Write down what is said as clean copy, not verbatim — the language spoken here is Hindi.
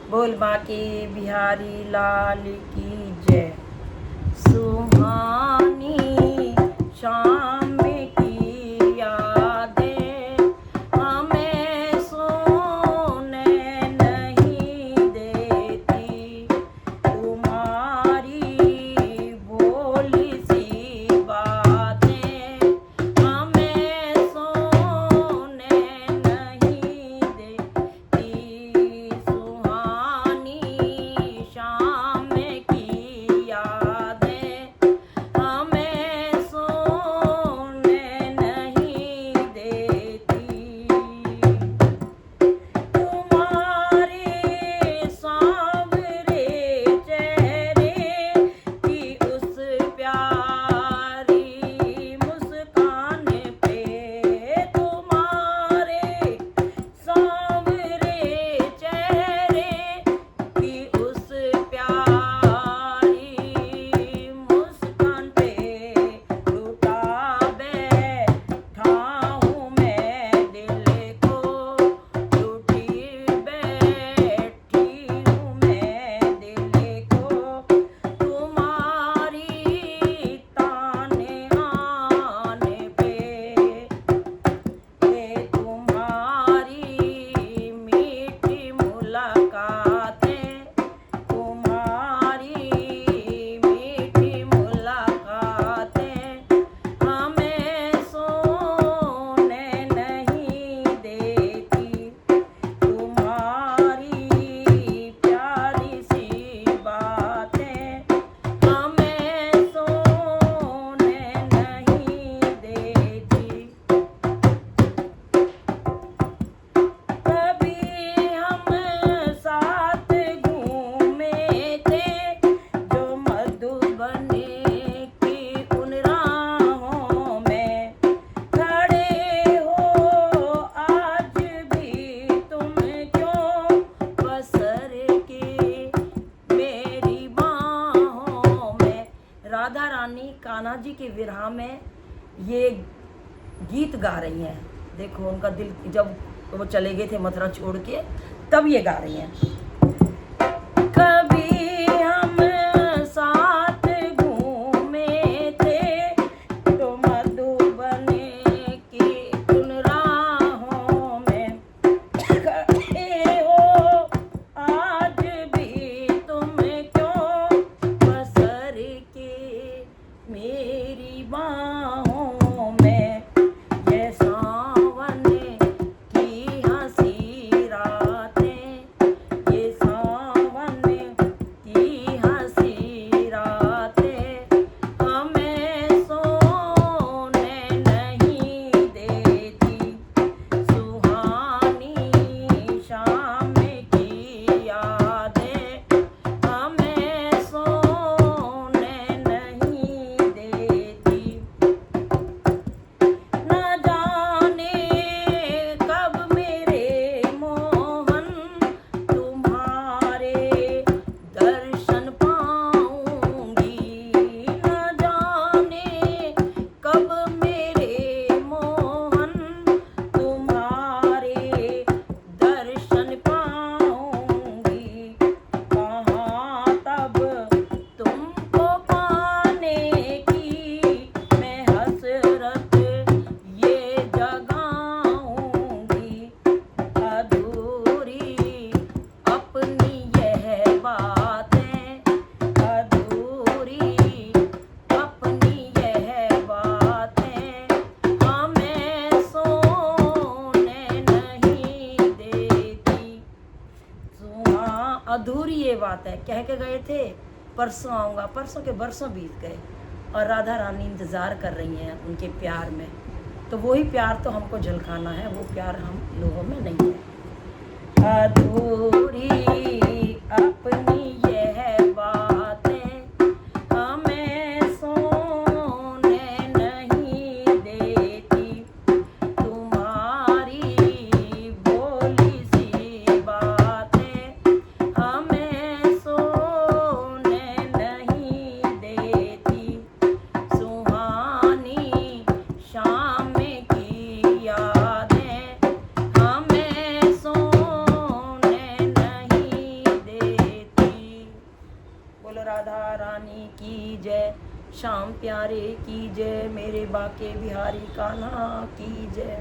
बोल बाके बिहारी लाल की जय। सुहानी शाम की यादें हमें सोने नहीं देती, तुम्हारी भोली सी बातें हमें सोने नहीं देती। सुहानी शाम की यादें हमें सोने नहीं देती, तुम्हारे सांवरे चेहरे की उस प्यारी मुस्कान पे, तुम्हारे सांवरे चेहरे की उस प्यारी मुस्कान पे लुटा बैठा हूँ मैं दिल को, लुटी बैठी हूँ मैं दिल को, तुम्हारी ताने आने पे, तुम्हारी मीठी मुलाकातें, तुम्हारी मीठी मुलाकातें हमें सोने नहीं देती, तुम्हारी प्यारी सी बातें हमें सोने नहीं देती। कभी हम साथ घूमे थे जो मधुबनी की उन राहों में, खड़े हो आज भी तुम क्यों पसर के मेरी बाहों में। राधा रानी कान्हा जी के विरह में ये गीत गा रही हैं। देखो उनका दिल जब वो चले गए थे मथुरा छोड़ के, तब ये गा रही हैं। कभी हम साथ घूमे थे तो मधुबनी की उन राहों में, खड़े हो आज भी तुम क्यों पसर के मेरी बाहों में। ये सावन की हंसी रातें, ये सावन की हंसी रातें हमें सोने नहीं देती, सुहानी शाम की यादें हमें सोने नहीं देती। न जाने कब मेरे मोहन तुम्हारे दर्शन पाऊंगी, न जाने कब मेरे मोहन तुम्हारे दर्शन पाऊंगी, कहाँ तब तुमको पाने की मैं हसरत ये जगाऊंगी। अधूरी अपनी यह बातें, अधूरी अपनी यह बातें हमें सोने नहीं देती। अधूरी ये बात है, कह के गए थे परसों आऊँगा, परसों के बरसों बीत गए और राधा रानी इंतज़ार कर रही हैं उनके प्यार में। तो वही प्यार तो हमको झलकाना है, वो प्यार हम लोगों में नहीं है। अधूरी अपनी यह बातें हमें सोने नहीं देती, तुम्हारी भोली सी बातें हमें सोने नहीं देती, सुहानी शाम की यादें हमें सोने नहीं बोलो राधा रानी की जय, श्याम प्यारे की जय, मेरे बाके बिहारी कान्हा की जय।